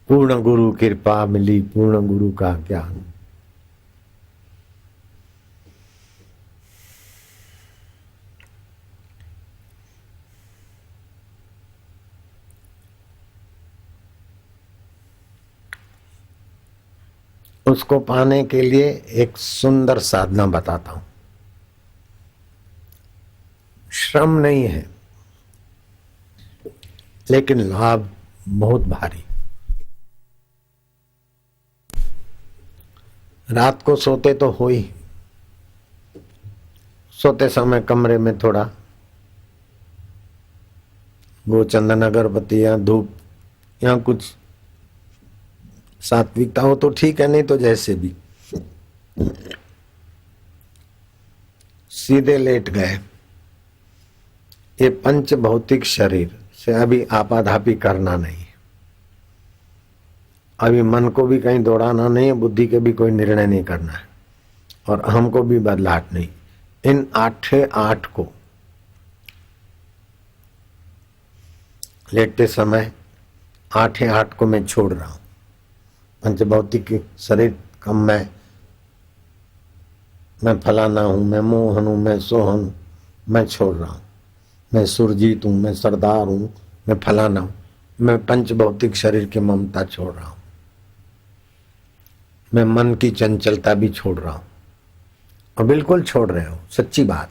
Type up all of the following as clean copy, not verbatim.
पूर्ण गुरु कृपा मिली, पूर्ण गुरु का ज्ञान। उसको पाने के लिए एक सुंदर साधना बताता हूं। श्रम नहीं है लेकिन लाभ बहुत भारी। रात को सोते तो हो ही, सोते समय कमरे में थोड़ा वो चंदन अगरबत्ती या धूप या कुछ सात्विकता हो तो ठीक है, नहीं तो जैसे भी सीधे लेट गए। ये पंच भौतिक शरीर से अभी आपाधापी करना नहीं है, अभी मन को भी कहीं दौड़ाना नहीं है, बुद्धि के भी कोई निर्णय नहीं करना है और अहम को भी बदलाहट नहीं। इन 8 को लेटते समय 8 को मैं छोड़ रहा हूं। पंच भौतिक शरीर का मैं फलाना हूं, मैं मोहन हूं, मैं सोहन हूं, मैं छोड़ रहा हूं। मैं सुरजीत हूं, मैं सरदार हूं, मैं फलाना हूं। मैं पंच भौतिक शरीर की ममता छोड़ रहा हूं। मैं मन की चंचलता भी छोड़ रहा हूं। और बिल्कुल छोड़ रहे हो, सच्ची बात।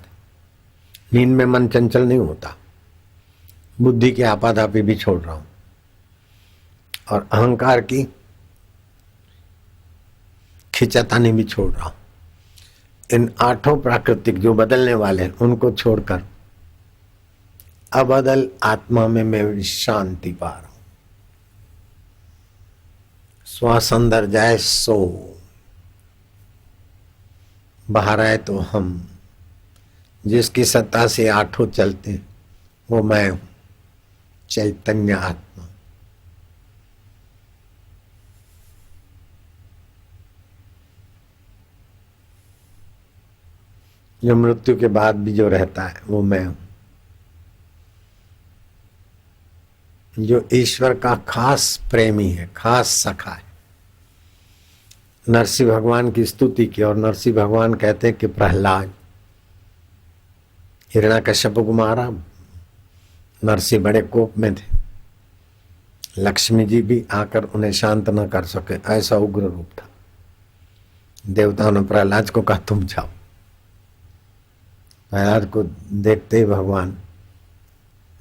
नींद में मन चंचल नहीं होता। बुद्धि की आपाधापी भी छोड़ रहा हूं और अहंकार की खिंचातानी भी छोड़ रहा हूं। इन 8 प्राकृतिक जो बदलने वाले हैं उनको छोड़कर अबदल आत्मा में मैं शांति पा रहा हूं। श्वास अंदर जाए सो, बाहर आए तो हम। जिसकी सत्ता से 8 चलते हैं वो मैं हूं, चैतन्य आत्मा। जो मृत्यु के बाद भी जो रहता है वो मैं हूं, जो ईश्वर का खास प्रेमी है, खास सखा है। नरसिंह भगवान की स्तुति की और नरसिंह भगवान कहते हैं कि प्रहलाद हिरण्याकश्यप को मारा, नरसिंह बड़े कोप में थे। लक्ष्मी जी भी आकर उन्हें शांत न कर सके, ऐसा उग्र रूप था। देवताओं ने प्रहलाद को कहा तुम जाओ। प्रहलाद को देखते ही भगवान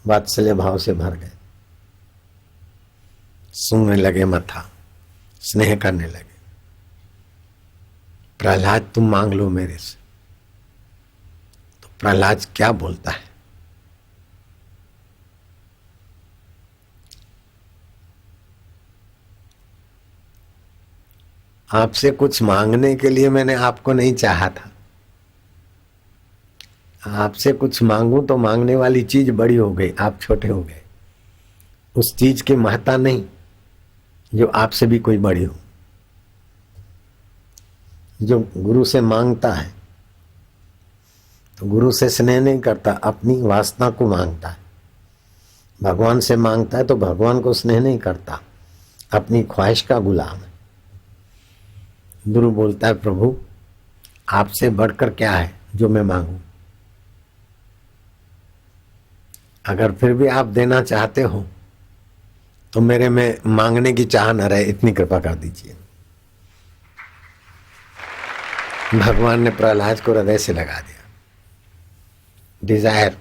वात्सल्य भाव से भर गए, सूंघने लगे मथा, स्नेह करने लगे। प्रहलाद तुम मांग लो मेरे से। तो प्रहलाद क्या बोलता है? आपसे कुछ मांगने के लिए मैंने आपको नहीं चाहा था। आपसे कुछ मांगूं तो मांगने वाली चीज बड़ी हो गई, आप छोटे हो गए। उस चीज की महत्ता नहीं जो आपसे भी कोई बड़ी हो। जो गुरु से मांगता है तो गुरु से स्नेह नहीं करता, अपनी वासना को मांगता है। भगवान से मांगता है तो भगवान को स्नेह नहीं करता, अपनी ख्वाहिश का गुलाम है। गुरु बोलता है प्रभु आपसे बढ़कर क्या है जो मैं मांगू। अगर फिर भी आप देना चाहते हो तो मेरे में मांगने की चाह न रहे, इतनी कृपा कर दीजिए। भगवान ने प्रहलाद को हृदय से लगा दिया। डिजायर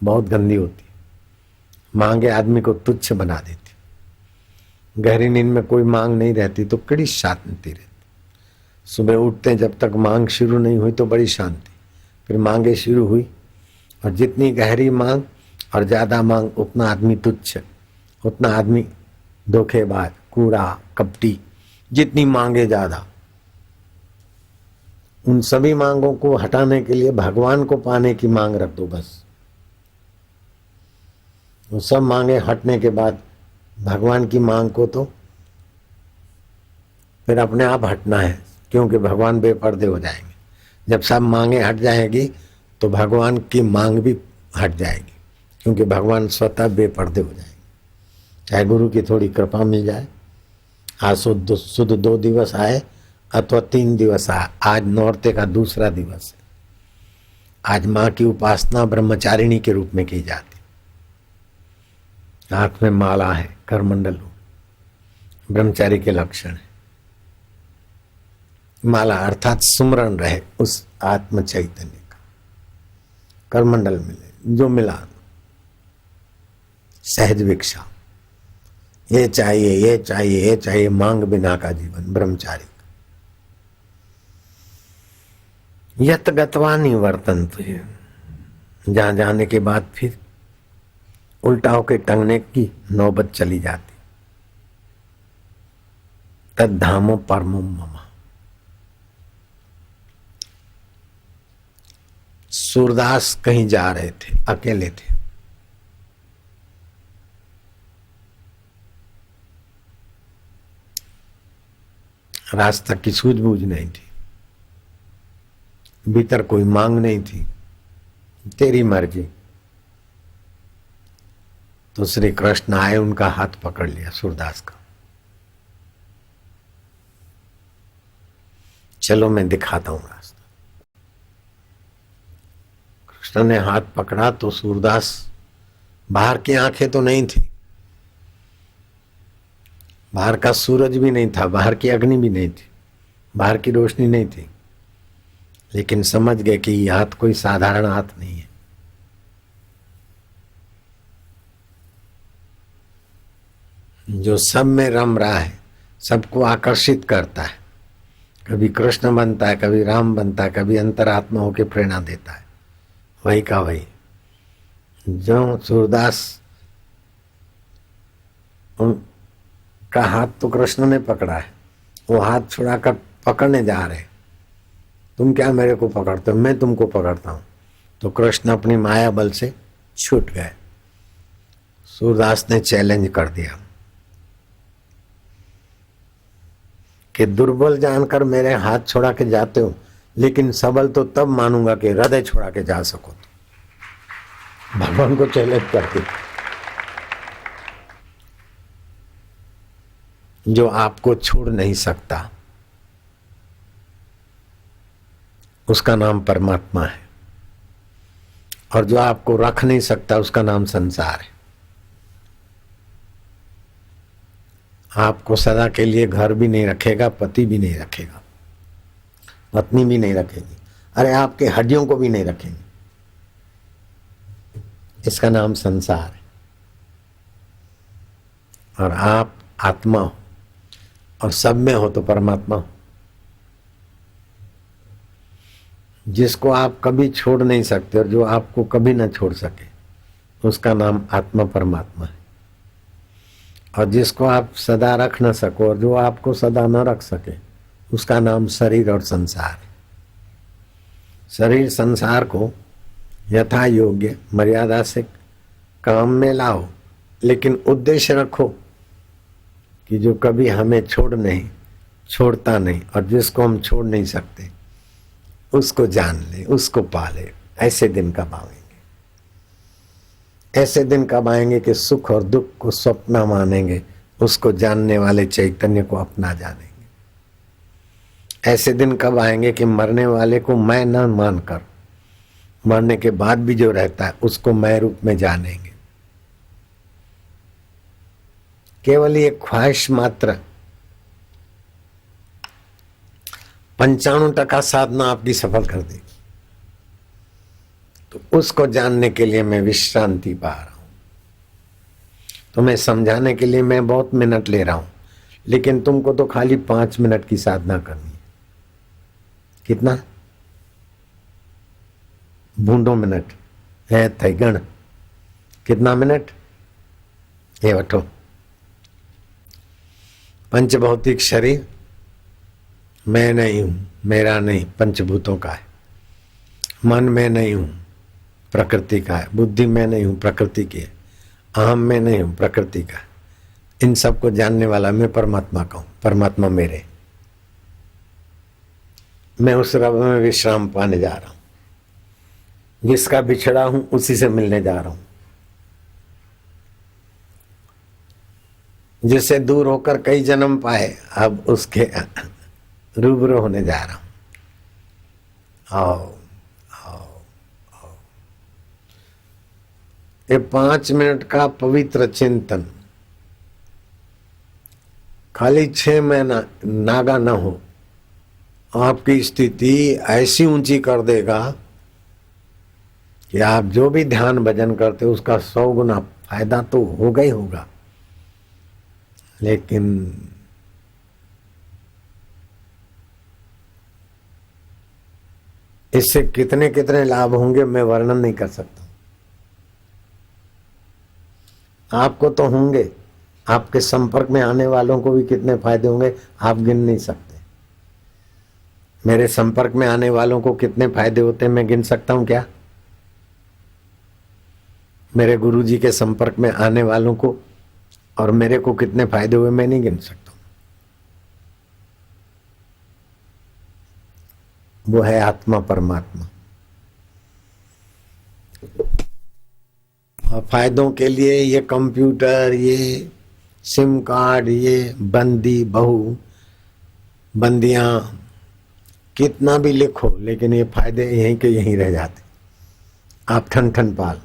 बहुत गंदी होती, मांगे आदमी को तुच्छ बना देती। गहरी नींद में कोई मांग नहीं रहती तो बड़ी शांति रहती। सुबह उठते जब तक मांग शुरू नहीं हुई तो बड़ी शांति, फिर मांगे शुरू हुई और जितनी गहरी मांग और ज्यादा मांग उतना आदमी तुच्छ, उतना आदमी धोखेबाज, कूड़ा, कपटी। जितनी मांगे ज्यादा। उन सभी मांगों को हटाने के लिए भगवान को पाने की मांग रख दो बस। वो सब मांगे हटने के बाद भगवान की मांग को तो फिर अपने आप हटना है, क्योंकि भगवान बेपर्दे हो जाएंगे। जब सब मांगे हट जाएगी तो भगवान की मांग भी हट जाएगी, क्योंकि भगवान स्वतः बेपर्दे हो जाएंगे। चाहे गुरु की थोड़ी कृपा मिल जाए आज शुद्ध 2 दिवस आए अथवा 3 दिवस आए, आज नौरते का दूसरा दिवस है। आज माँ की उपासना ब्रह्मचारिणी के रूप में की जाती। हाथ में माला है, करमंडल ब्रह्मचारी के लक्षण है। माला अर्थात सुमरण रहे उस आत्म चैतन्य का। करमंडल मिले, जो मिला सहज भिक्षा, ये चाहिए ये चाहिए ये चाहिए, मांग बिना का जीवन ब्रह्मचारी। यत गत्वा निवर्तन, जहां जाने के बाद फिर उल्टा होकर टंगने की नौबत चली जाती। तद धामो परमो मम। सूरदास कहीं जा रहे थे, अकेले थे। रास्ता की सूझबूझ नहीं थी, भीतर कोई मांग नहीं थी, तेरी मर्जी। तो श्री कृष्ण आए, उनका हाथ पकड़ लिया सूरदास का। चलो मैं दिखाता हूं रास्ता। कृष्ण ने हाथ पकड़ा तो सूरदास, बाहर की आंखें तो नहीं थी, बाहर का सूरज भी नहीं था, बाहर की अग्नि भी नहीं थी, बाहर की रोशनी नहीं थी, लेकिन समझ गए कि यह हाथ कोई साधारण हाथ नहीं है। जो सब में रम रहा है, सबको आकर्षित करता है, कभी कृष्ण बनता है, कभी राम बनता है, कभी अंतरात्मा होकर प्रेरणा देता है, वही का वही। जो सूरदास, उनका हाथ तो कृष्ण ने पकड़ा है, वो हाथ छुड़ाकर पकड़ने जा रहे। तुम क्या मेरे को पकड़ते हो, मैं तुमको पकड़ता हूं। तो कृष्ण अपनी माया बल से छूट गए। सूरदास ने चैलेंज कर दिया कि दुर्बल जानकर मेरे हाथ छोड़ा के जाते हो, लेकिन सबल तो तब मानूंगा कि हृदय छोड़ा के जा सको। तो भगवान को चैलेंज करके, जो आपको छोड़ नहीं सकता उसका नाम परमात्मा है, और जो आपको रख नहीं सकता उसका नाम संसार है। आपको सदा के लिए घर भी नहीं रखेगा, पति भी नहीं रखेगा, पत्नी भी नहीं रखेगी, अरे आपके हड्डियों को भी नहीं रखेंगे। इसका नाम संसार है। और आप आत्मा हो और सब में हो तो परमात्मा हो। जिसको आप कभी छोड़ नहीं सकते और जो आपको कभी ना छोड़ सके उसका नाम आत्मा परमात्मा है। और जिसको आप सदा रख न सको और जो आपको सदा न रख सके उसका नाम शरीर और संसार है। शरीर संसार को यथा योग्य मर्यादा से काम में लाओ, लेकिन उद्देश्य रखो कि जो कभी हमें छोड़ता नहीं और जिसको हम छोड़ नहीं सकते उसको जान ले, उसको पाले। ऐसे दिन कब आएंगे? ऐसे दिन कब आएंगे कि सुख और दुख को स्वप्न मानेंगे, उसको जानने वाले चैतन्य को अपना जानेंगे। ऐसे दिन कब आएंगे कि मरने वाले को मैं न मानकर मरने के बाद भी जो रहता है उसको मैं रूप में जानेंगे। केवल ये ख्वाहिश मात्र 95% साधना आपकी सफल कर देगी। तो उसको जानने के लिए मैं विश्रांति पा रहा हूं। तुम्हें समझाने के लिए मैं बहुत मिनट ले रहा हूं, लेकिन तुमको तो खाली 5 मिनट की साधना करनी है। कितना? बूंदो मिनट है थे गण। कितना मिनट? ये वठो। पंचभौतिक शरीर मैं नहीं हूं, मेरा नहीं, पंचभूतों का है। मन में नहीं हूं, प्रकृति का है। बुद्धि में नहीं हूं, प्रकृति की है। अहम में नहीं हूं, प्रकृति का है। इन सबको जानने वाला मैं परमात्मा का हूं। परमात्मा मेरे, मैं उस रब में विश्राम पाने जा रहा हूं। जिसका बिछड़ा हूं उसी से मिलने जा रहा हूं। जिससे दूर होकर कई जन्म पाए, अब उसके रूबरू होने जा रहा हूं। आओ आओ आओ। ये 5 मिनट का पवित्र चिंतन, खाली 6 महीना नागा न हो, आपकी स्थिति ऐसी ऊंची कर देगा कि आप जो भी ध्यान भजन करते उसका 100 गुना फायदा तो होगा ही होगा। लेकिन इससे कितने कितने लाभ होंगे मैं वर्णन नहीं कर सकता। आपको तो होंगे, आपके संपर्क में आने वालों को भी कितने फायदे होंगे आप गिन नहीं सकते। मेरे संपर्क में आने वालों को कितने फायदे होते हैं मैं गिन सकता हूं क्या? मेरे गुरुजी के संपर्क में आने वालों को और मेरे को कितने फायदे हुए मैं नहीं गिन सकता। वो है आत्मा परमात्मा। और फायदों के लिए ये कंप्यूटर, ये सिम कार्ड, ये बंदी बहू, बंदियां, कितना भी लिखो लेकिन ये फायदे यहीं के यहीं रह जाते। आप ठन ठन पाल,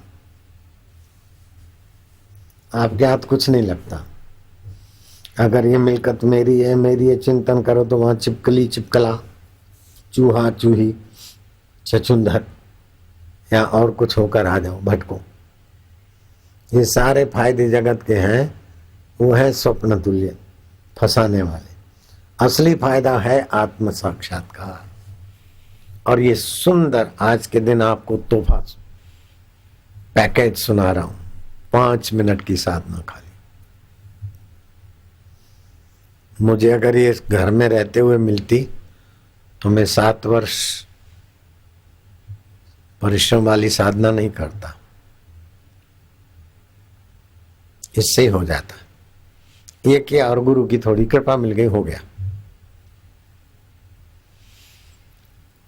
आपके हाथ कुछ नहीं लगता। अगर ये मिलकत मेरी है, मेरी है चिंतन करो तो वहां चिपकली चिपकला, चूहा चूही, छछुंदर या और कुछ होकर आ जाओ, भटको। ये सारे फायदे जगत के हैं, वो है स्वप्न तुल्य, फंसाने वाले। असली फायदा है आत्म साक्षात्कार। और ये सुंदर आज के दिन आपको तोहफा पैकेज सुना रहा हूं, 5 मिनट की साधना खाली। मुझे अगर ये घर में रहते हुए मिलती तो मैं 7 वर्ष परिश्रम वाली साधना नहीं करता, इससे ही हो जाता। ये किया और गुरु की थोड़ी कृपा मिल गई, हो गया।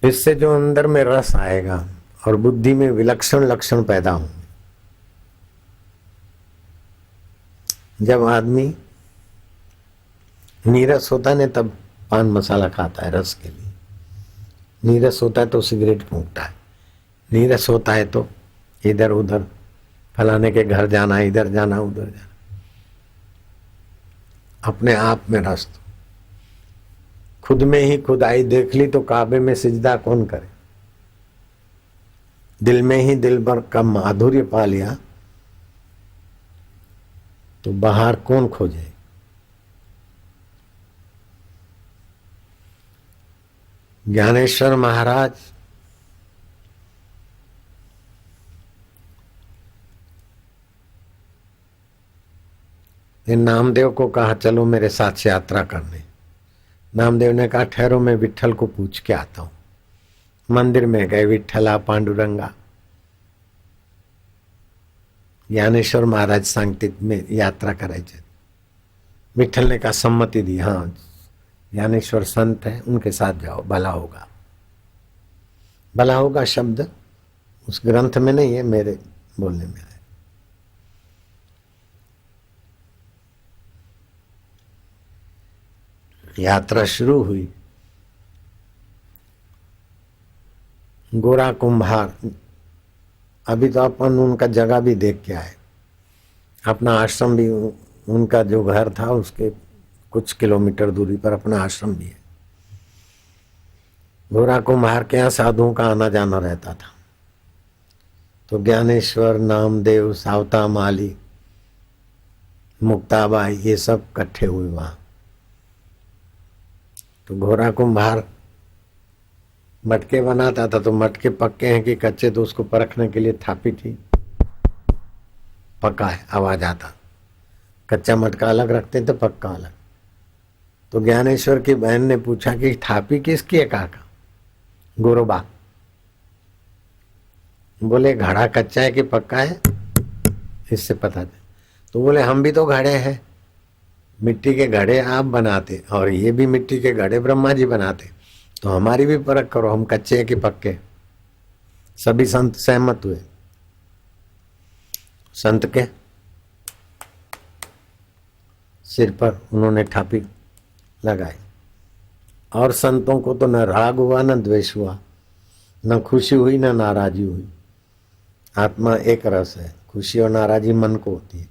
इससे जो अंदर में रस आएगा और बुद्धि में विलक्षण लक्षण पैदा होंगे। जब आदमी नीरस होता है ना तब पान मसाला खाता है रस के लिए, नीरस होता है तो सिगरेट फूंकता है, नीरस होता है तो इधर उधर फलाने के घर जाना, इधर जाना उधर जाना। अपने आप में रस तो खुद में ही खुदाई देख ली तो काबे में सिजदा कौन करे। दिल में ही दिल भर का माधुर्य पा लिया तो बाहर कौन खोजे। ज्ञानेश्वर महाराज ने नामदेव को कहा चलो मेरे साथ यात्रा करने। नामदेव ने कहा ठहरो मैं विट्ठल को पूछ के आता हूं। मंदिर में गए, विट्ठला पांडुरंगा। ज्ञानेश्वर महाराज सांगतीत में यात्रा करायचे। विट्ठल ने कहा सम्मति दी, हाँ ज्ञानेश्वर संत है उनके साथ जाओ, भला होगा। भला होगा शब्द उस ग्रंथ में नहीं है, मेरे बोलने में आया। यात्रा शुरू हुई। गोरा कुंभार, अभी तो अपन उनका जगह भी देख के आए, अपना आश्रम भी, उनका जो घर था उसके कुछ किलोमीटर दूरी पर अपना आश्रम भी है। गोरा कुंभार के यहाँ साधुओं का आना जाना रहता था। तो ज्ञानेश्वर, नामदेव, सावता माली, मुक्ताबाई ये सब इकट्ठे हुए वहां। तो घोड़ा कुंभार मटके बनाता था, तो मटके पक्के हैं कि कच्चे, तो उसको परखने के लिए थापी थी, पक्का है आवाज आता। कच्चा मटका अलग रखते तो पक्का अलग। तो ज्ञानेश्वर की बहन ने पूछा कि थापी किसकी है काका? गोरोबा बोले घड़ा कच्चा है कि पक्का है, इससे पता चले। तो बोले हम भी तो घड़े हैं, मिट्टी के घड़े आप बनाते और ये भी मिट्टी के घड़े ब्रह्मा जी बनाते, तो हमारी भी परख करो, हम कच्चे हैं कि पक्के। सभी संत सहमत हुए। सिर पर उन्होंने थापी लगाई। और संतों को तो न राग हुआ न द्वेष हुआ, न खुशी हुई न नाराजी हुई। आत्मा एक रस है, खुशी और नाराजी मन को होती है,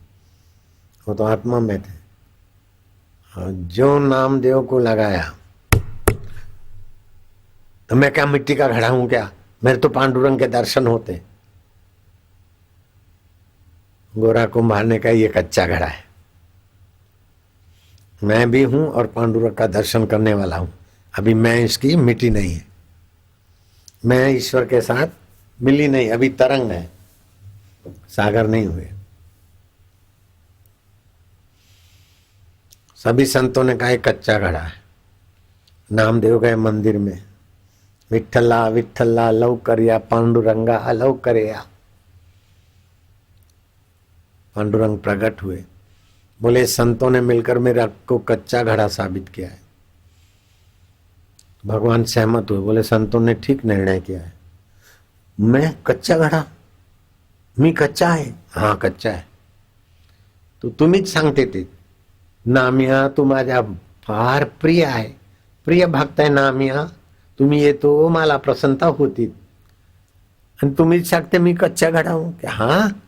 वो तो आत्मा में थे। जो नामदेव को लगाया तो मैं क्या मिट्टी का घड़ा हूं क्या, मेरे तो पांडुरंग के दर्शन होते। गोरा कुम्हार ने कहा ये कच्चा घड़ा है, मैं भी हूं और पांडुरंग का दर्शन करने वाला हूं। अभी मैं इसकी मिट्टी नहीं है, मैं ईश्वर के साथ मिली नहीं, अभी तरंग है, सागर नहीं हुए। सभी संतों ने कहा कच्चा घड़ा है। नामदेव गए मंदिर में, विठ्ठला विठ्ठला लव करिया, पांडुरंगा अलव करिया। पांडुरंग प्रकट हुए, बोले संतों ने मिलकर मेरे को कच्चा घड़ा साबित किया है। भगवान सहमत हुए, बोले संतों ने ठीक निर्णय किया है। मैं कच्चा घड़ा, मी कच्चा आहे, हा कच्चा आहे। तो तुम्हीच सांगते ते, नामिया तू माझ्या फार प्रिय आहे, प्रिय भक्त आहे नामिया, तुम्ही येतो मला प्रसन्नता होती, आणि तुम्हीच सांगते मी कच्चा घड़ा हूं क्या? हाँ,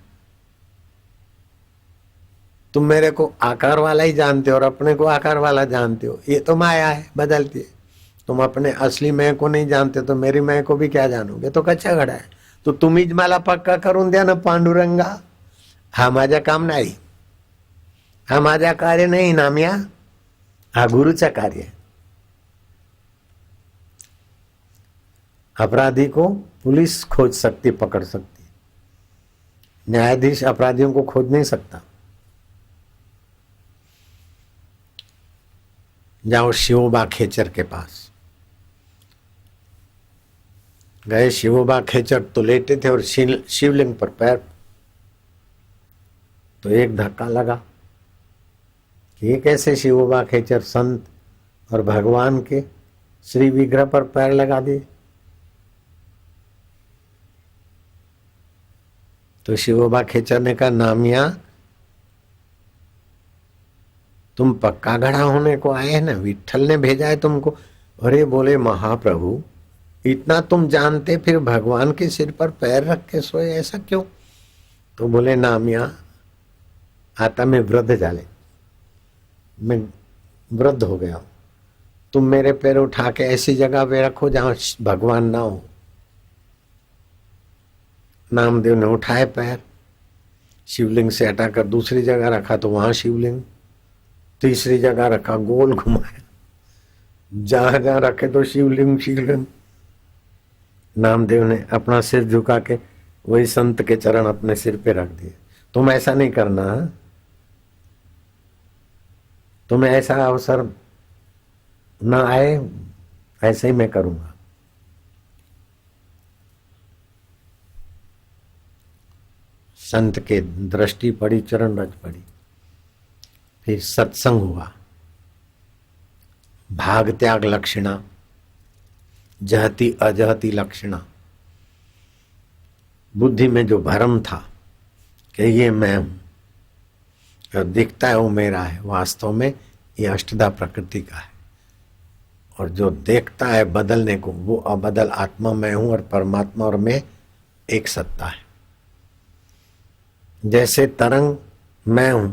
तुम मेरे को आकार वाला ही जानते हो और अपने को आकार वाला जानते हो, ये तो माया है, बदलती है। तुम अपने असली मैं को नहीं जानते तो मेरी मैं को भी क्या जानोगे? तो कच्चा घड़ा है। तो तुम्हीच मला पक्का करून द्या ना पांडुरंगा, हा माझ्या काम नाही, हा माझ्या कार्य नहीं नामिया, हा गुरुचा कार्य है। अपराधी को पुलिस खोज सकती, पकड़ सकती, न्यायाधीश अपराधियों को खोज नहीं सकता। जाओ शिवोबा खेचर के पास गए। शिवोबा खेचर तो लेटे थे और शिवलिंग पर पैर, तो एक धक्का लगा कि ये कैसे शिवोबा खेचर संत और भगवान के श्री विग्रह पर पैर लगा दिए। तो शिवोबा खेचर ने कहा नामिया तुम पक्का घड़ा होने को आए हैं ना, विठल ने भेजा है तुमको। अरे बोले महाप्रभु इतना तुम जानते फिर भगवान के सिर पर पैर रख के सोए, ऐसा क्यों? तो बोले नामिया आता मैं वृद्ध जाले, मैं वृद्ध हो गया, तुम मेरे पैर उठा के ऐसी जगह पे रखो जहां भगवान ना हो। नामदेव ने उठाए पैर, शिवलिंग से हटाकर दूसरी जगह रखा तो वहां शिवलिंग, तीसरी जगह रखा, गोल घुमाया, जहां जहां रखे तो शिवलिंग शिवलिंग। नामदेव ने अपना सिर झुका के वही संत के चरण अपने सिर पे रख दिए। तुम ऐसा नहीं करना, तुम्हें ऐसा अवसर ना आए, ऐसे ही मैं करूंगा। संत के दृष्टि पड़ी, चरण रज पड़ी, फिर सत्संग हुआ। भाग त्याग लक्षणा, जहती अजहती लक्षणा। बुद्धि में जो भ्रम था कि ये मैं हूं, जो दिखता है वो मेरा है, वास्तव में ये अष्टधा प्रकृति का है। और जो देखता है बदलने को, वो अबदल आत्मा मैं हूं और परमात्मा और मैं एक सत्ता है। जैसे तरंग मैं हूं,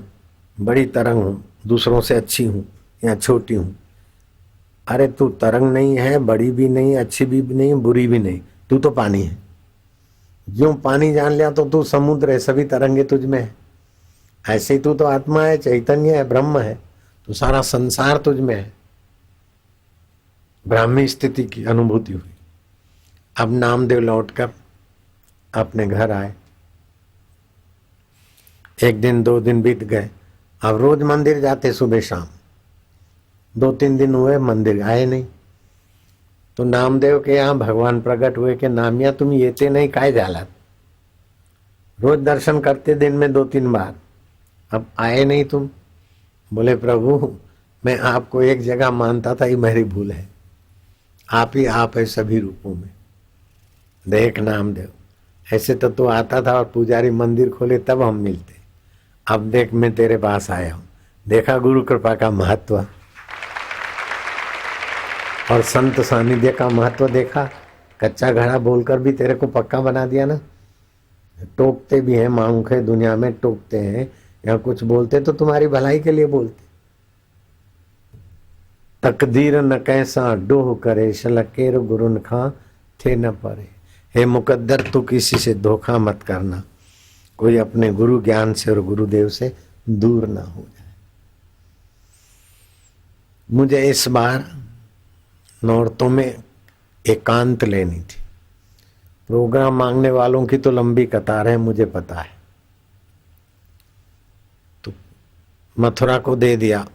बड़ी तरंग हूं, दूसरों से अच्छी हूं या छोटी हूं। अरे तू तरंग नहीं है, बड़ी भी नहीं, अच्छी भी नहीं, बुरी भी नहीं, तू तो पानी है। यूं पानी जान लिया तो तू समुद्र है, सभी तरंगे तुझ में है। ऐसे ही तू तो आत्मा है, चैतन्य है, ब्रह्म है, तो सारा संसार तुझ में है। ब्राह्मी स्थिति की अनुभूति हुई। अब नामदेव लौटकर अपने घर आए। एक दिन 2 दिन बीत गए, अब रोज मंदिर जाते सुबह शाम। 2-3 दिन हुए मंदिर आए नहीं। तो नामदेव के यहाँ भगवान प्रकट हुए कि नामिया तुम येते नहीं काय झालात, रोज दर्शन करते दिन में 2-3 बार, अब आए नहीं तुम। बोले प्रभु मैं आपको एक जगह मानता था, ये मेरी भूल है, आप ही आप है सभी रूपों में। देख नामदेव ऐसे तो तू आता था और पुजारी मंदिर खोले तब हम मिलते, अब देख मैं तेरे पास आया हूं, देखा गुरु कृपा का महत्व और संत सानिध्य का महत्व देखा। कच्चा घड़ा बोलकर भी तेरे को पक्का बना दिया ना। टोकते भी हैं मांगे दुनिया में, टोकते हैं या कुछ बोलते तो तुम्हारी भलाई के लिए बोलते। तकदीर न कैसा डोह करे, शलकेर गुरुन खां थे न परे। हे मुकद्दर तू किसी से धोखा मत करना, कोई अपने गुरु ज्ञान से और गुरुदेव से दूर ना हो जाए। मुझे इस बार नौरतों में एकांत लेनी थी। प्रोग्राम मांगने वालों की तो लंबी कतार है, मुझे पता है। तो मथुरा को दे दिया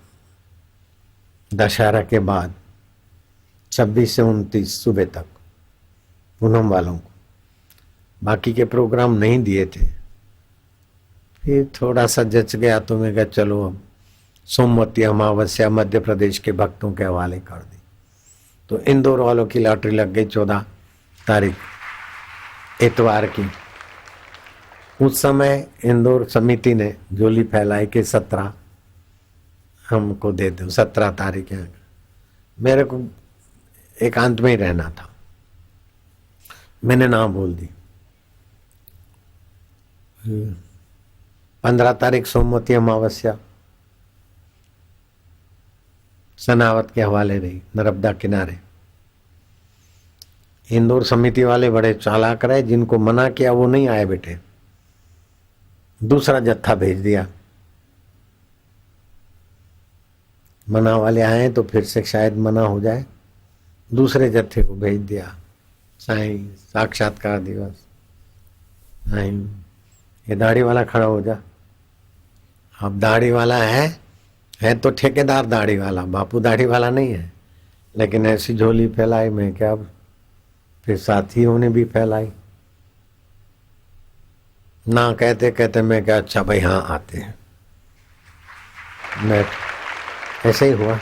दशहरा के बाद 26 से 29 सुबह तक पूनम वालों को। बाकी के प्रोग्राम नहीं दिए थे। फिर थोड़ा सा जच गया तो मैं कहा चलो अब सोमवती अमावस्या मध्य प्रदेश के भक्तों के हवाले कर दी। तो इंदौर वालों की लॉटरी लग गई 14 तारीख इतवार की। उस समय इंदौर समिति ने झोली फैलाई कि 17 हमको दे दो, 17 तारीख है। मेरे को एकांत में ही रहना था, मैंने ना बोल दी। 15 तारीख सोमवती अमावस्या सनावत के हवाले रही, नर्मदा किनारे। इंदौर समिति वाले बड़े चालाक रहे, जिनको मना किया वो नहीं आए बेटे, दूसरा जत्था भेज दिया। मना वाले आए तो फिर से शायद मना हो जाए, दूसरे जत्थे को भेज दिया। साईं साक्षात्कार दिवस, साईं ये दाढ़ी वाला खड़ा हो जा। अब दाढ़ी वाला है तो ठेकेदार दाढ़ी वाला, बापू दाढ़ी वाला नहीं है। लेकिन ऐसी झोली फैलाई मैं क्या, फिर साथियों ने भी फैलाई। ना कहते कहते मैं क्या, अच्छा भाई हाँ आते हैं, बैठ। ऐसे ही हुआ।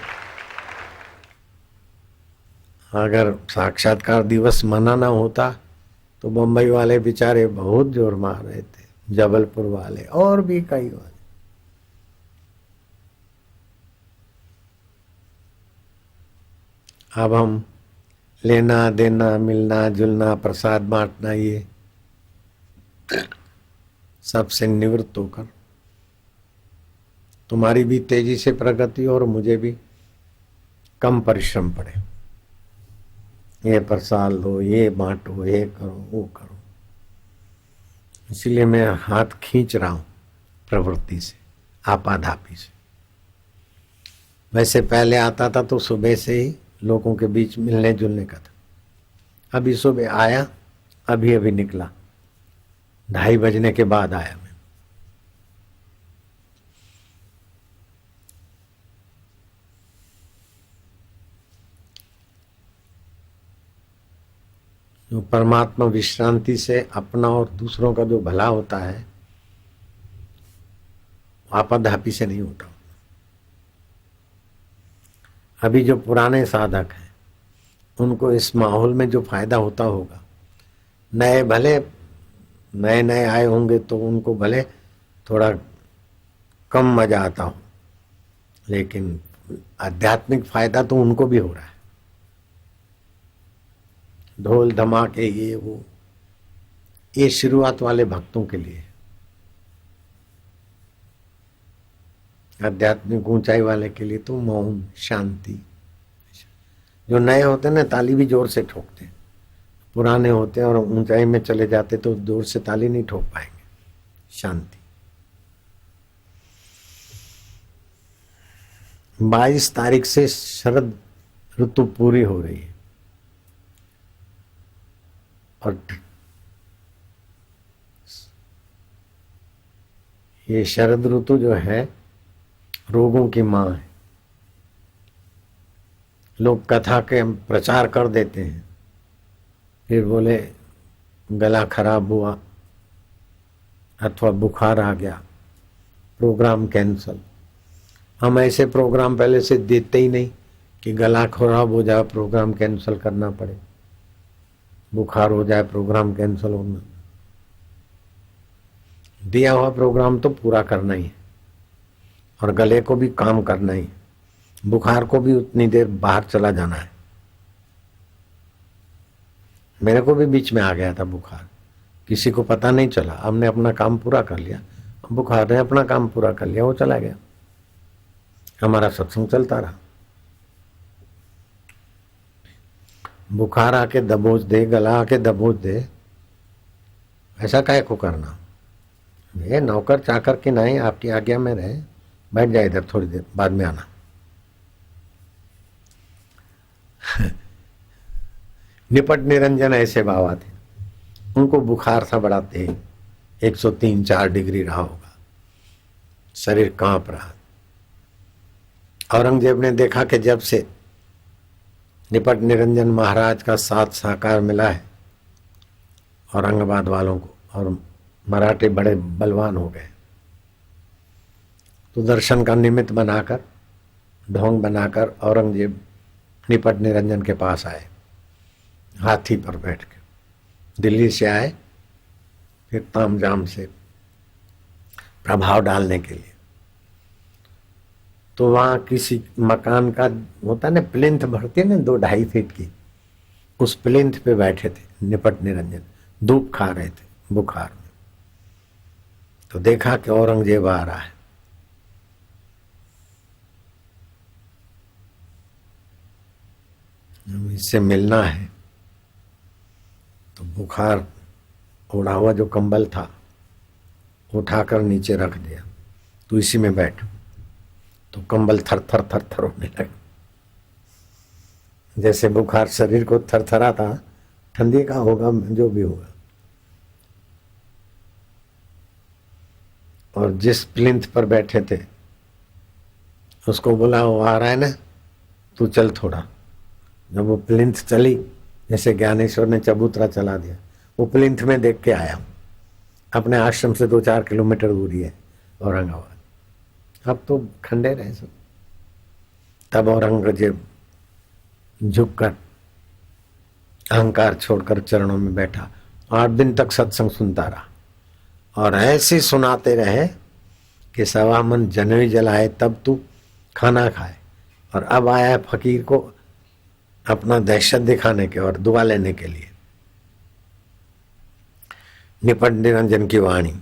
अगर साक्षात्कार दिवस मनाना होता तो बंबई वाले बेचारे बहुत जोर मार रहे थे, जबलपुर वाले और भी कई वाले। अब हम लेना देना, मिलना जुलना, प्रसाद बांटना, ये सबसे निवृत्त होकर तुम्हारी भी तेजी से प्रगति और मुझे भी कम परिश्रम पड़े। ये प्रसाद लो, ये बांटो, ये करो, वो करो। इसीलिए मैं हाथ खींच रहा हूं प्रवृत्ति से, आपाधापी से। वैसे पहले आता था तो सुबह से ही लोगों के बीच मिलने जुलने का था। अभी सुबह आया, अभी अभी निकला, 2:30 बजने के बाद आया मैं। जो परमात्मा विश्रांति से अपना और दूसरों का जो भला होता है, आपाधापी से नहीं होता। अभी जो पुराने साधक हैं उनको इस माहौल में जो फायदा होता होगा, नए भले नए नए आए होंगे तो उनको भले थोड़ा कम मजा आता हो, लेकिन आध्यात्मिक फायदा तो उनको भी हो रहा है। ढोल धमाके ये वो, ये शुरुआत वाले भक्तों के लिए। आध्यात्मिक ऊंचाई वाले के लिए तो मौन शांति। जो नए होते हैं ना ताली भी जोर से ठोकते हैं, पुराने होते हैं और ऊंचाई में चले जाते तो जोर से ताली नहीं ठोक पाएंगे। शांति। 22 तारीख से शरद ऋतु पूरी हो रही है और ये शरद ऋतु जो है रोगों की माँ है। लोग कथा के प्रचार कर देते हैं, फिर बोले गला खराब हुआ अथवा बुखार आ गया, प्रोग्राम कैंसल। हम ऐसे प्रोग्राम पहले से देते ही नहीं कि गला खराब हो जाए प्रोग्राम कैंसल करना पड़े, बुखार हो जाए प्रोग्राम कैंसल होना। दिया हुआ प्रोग्राम तो पूरा करना ही है। और गले को भी काम करना ही, बुखार को भी उतनी देर बाहर चला जाना है। मेरे को भी बीच में आ गया था बुखार, किसी को पता नहीं चला, हमने अपना काम पूरा कर लिया, बुखार ने अपना काम पूरा कर लिया, वो चला गया, हमारा सत्संग चलता रहा। बुखार आके दबोच दे, गला आके दबोच दे, ऐसा काहे को करना? ये नौकर चाकर की नहीं, आपकी आज्ञा में रहे, बैठ जाए इधर थोड़ी देर, बाद में आना। निपट निरंजन ऐसे बाबा थे, उनको बुखार था बड़ा तेज, 103-4 डिग्री रहा होगा, शरीर कांप रहा। औरंगजेब ने देखा कि जब से निपट निरंजन महाराज का साथ साकार मिला है औरंगाबाद वालों को, और मराठे बड़े बलवान हो गए, तो दर्शन का निमित्त बनाकर, ढोंग बनाकर औरंगजेब निपट निरंजन के पास आए, हाथी पर बैठ के। दिल्ली से आए, फिर तामझाम से प्रभाव डालने के लिए। तो वहां किसी मकान का होता है ना, प्लिंथ भरती है ना 2-2.5 फीट की, उस प्लिंथ पे बैठे थे निपट निरंजन, धूप खा रहे थे बुखार में। तो देखा कि औरंगजेब आ रहा है, इससे मिलना है। तो बुखार ओढ़ा हुआ जो कंबल था उठाकर नीचे रख दिया, तो इसी में बैठ। तो कंबल थर थर थर थर होने लगे, जैसे बुखार शरीर को थरथराता, ठंडी का होगा जो भी होगा। और जिस प्लिंथ पर बैठे थे उसको बोला, वो आ रहा है ना, तू चल थोड़ा। जब वो प्लिंथ चली, जैसे ज्ञानेश्वर ने चबूतरा चला दिया, वो प्लिंथ में देख के आया, अपने आश्रम से 2-4 किलोमीटर दूरी है औरंगाबाद। अब तो खंडे रहे सब। तब औरंगजेब झुककर अहंकार छोड़कर चरणों में बैठा, 8 दिन तक सत्संग सुनता रहा, और ऐसे सुनाते रहे कि 1.25 मन जनेऊ जलाए तब तू खाना खाए। और अब आया है फकीर को अपना दहशत दिखाने के और दुआ लेने के लिए। निपट निरंजन की वाणी,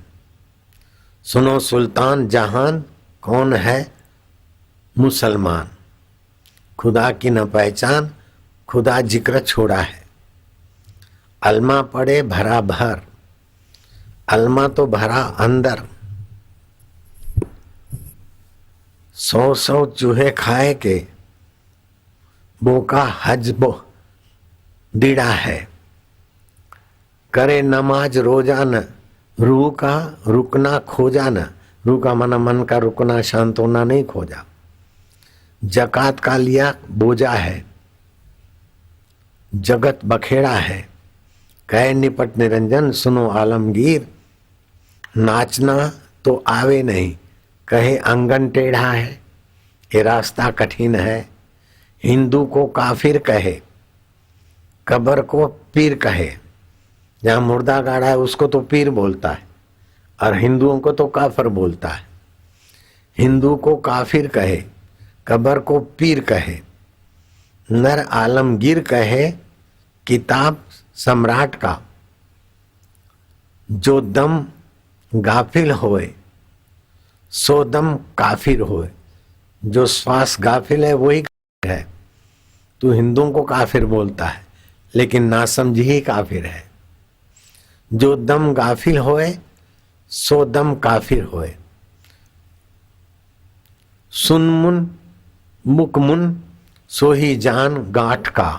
सुनो सुल्तान जहान, कौन है मुसलमान, खुदा की न पहचान, खुदा जिक्र छोड़ा है। अलमा पड़े भरा भर, अलमा तो भरा अंदर, 100 चूहे खाए के बोका हज बो दीड़ा है। करे नमाज रोजाना, रूह का रुकना खोजा न, रूह का माना मन का रुकना, शांत होना नहीं खोजा। जकात का लिया बोझा है, जगत बखेड़ा है। कहे निपट निरंजन सुनो आलमगीर, नाचना तो आवे नहीं, कहे अंगन टेढ़ा है, ये रास्ता कठिन है। हिंदू को काफिर कहे, कब्र को पीर कहे। जहां मुर्दा गाड़ा है उसको तो पीर बोलता है, और हिंदुओं को तो काफिर बोलता है। हिंदू को काफिर कहे, कब्र को पीर कहे। नर आलमगीर कहे किताब सम्राट का, जो दम गाफिल होए सो दम काफिर होए। जो श्वास गाफिल है वही काफिर है। तू हिंदुओं को काफिर बोलता है, लेकिन नासमझी ही काफिर है। जो दम गाफिल होए सो दम काफिर होए। सुन मुन मुक मुन सो ही जान गांठ का।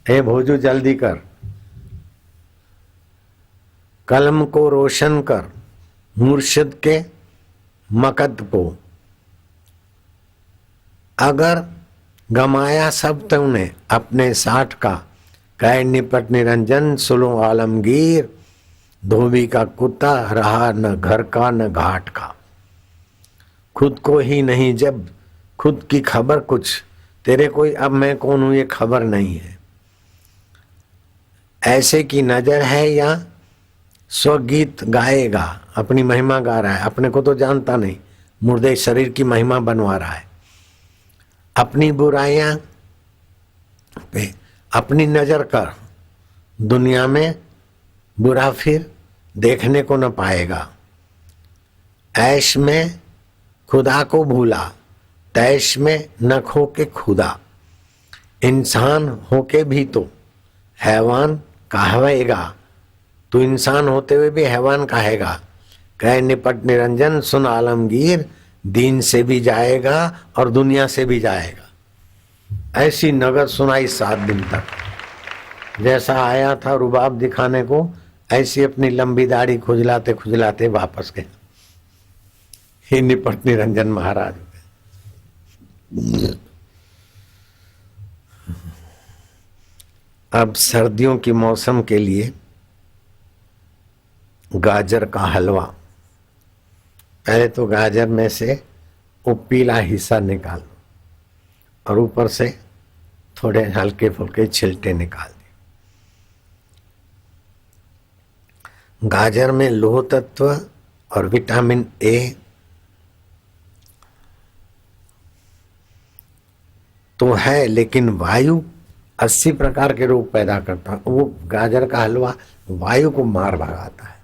हे भोजू जल्दी कर, कलम को रोशन कर, मुर्शिद के मकद को। अगर गमाया सब तुमने अपने साठ का, कहे निपट निरंजन सुनो आलमगीर। धोबी का कुत्ता रहा न घर का न घाट का। खुद को ही नहीं जब खुद की खबर कुछ, तेरे कोई अब मैं कौन हूं ये खबर नहीं है। ऐसे की नजर है या स्वगीत गाएगा, अपनी महिमा गा रहा है, अपने को तो जानता नहीं, मुर्दे शरीर की महिमा बनवा रहा है। अपनी बुराइयां पे अपनी नजर कर, दुनिया में बुरा फिर देखने को न पाएगा। ऐश में खुदा को भूला, तैश में न खो के खुदा। इंसान होके भी तो हैवान कहवेगा, तू इंसान होते हुए भी हैवान कहेगा। कह निपट निरंजन सुन आलमगीर, दीन से भी जाएगा और दुनिया से भी जाएगा। ऐसी नगद सुनाई 7 दिन तक। जैसा आया था रुबाब दिखाने को, ऐसी अपनी लंबी दाढ़ी खुजलाते खुजलाते वापस गए। हे निपट निरंजन महाराज। अब सर्दियों की मौसम के लिए गाजर का हलवा। पहले तो गाजर में से वो पीला हिस्सा निकाल और ऊपर से थोड़े हल्के फुल्के छिलटे निकाल दिए। गाजर में लोह तत्व और विटामिन ए तो है, लेकिन वायु 80 प्रकार के रोग पैदा करता है। वो गाजर का हलवा वायु को मार भगाता है,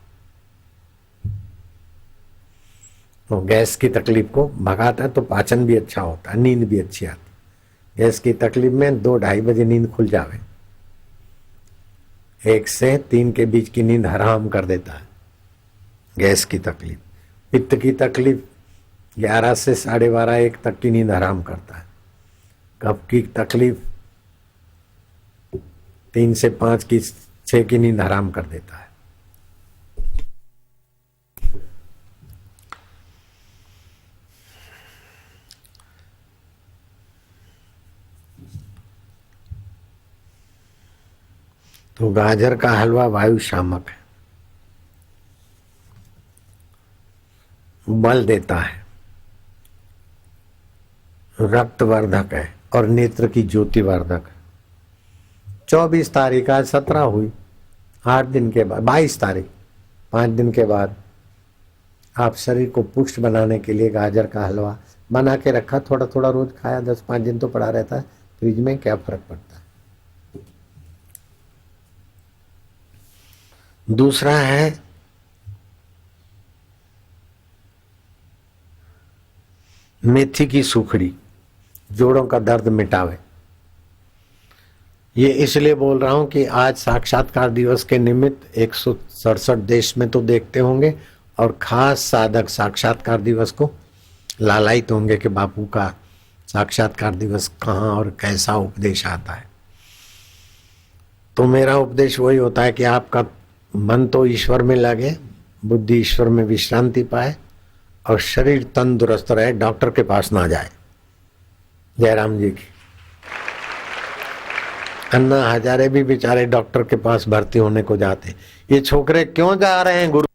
तो गैस की तकलीफ को भगाता है, तो पाचन भी अच्छा होता है, नींद भी अच्छी आती है। गैस की तकलीफ में 2-2:30 बजे नींद खुल जावे, 1 से 3 के बीच की नींद हराम कर देता है गैस की तकलीफ। पित्त की तकलीफ 11 से 12:30-1 तक की नींद हराम करता है। कफ की तकलीफ 3 से 5 की 6 की नींद हराम कर देता है। तो गाजर का हलवा वायु शामक है, बल देता है, रक्तवर्धक है और नेत्र की ज्योतिवर्धक है। 24 तारीख, आज 17 हुई, 8 दिन के बाद 22 तारीख, 5 दिन के बाद आप शरीर को पुष्ट बनाने के लिए गाजर का हलवा बना के रखा, थोड़ा थोड़ा रोज खाया, 10-5 दिन तो पड़ा रहता है फ्रिज में, क्या फर्क पड़ता है। दूसरा है मेथी की सूखड़ी, जोड़ों का दर्द मिटावे। ये इसलिए बोल रहा हूं कि आज साक्षात्कार दिवस के निमित्त 167 देश में तो देखते होंगे, और खास साधक साक्षात्कार दिवस को लालायित होंगे कि बापू का साक्षात्कार दिवस कहाँ और कैसा उपदेश आता है। तो मेरा उपदेश वही होता है कि आपका मन तो ईश्वर में लगे, बुद्धि ईश्वर में विश्रांति पाए और शरीर तंदुरुस्त रहे, डॉक्टर के पास ना जाए। जयराम जी की। अन्ना हजारे भी बेचारे डॉक्टर के पास भर्ती होने को जाते, ये छोकरे क्यों जा रहे हैं गुरु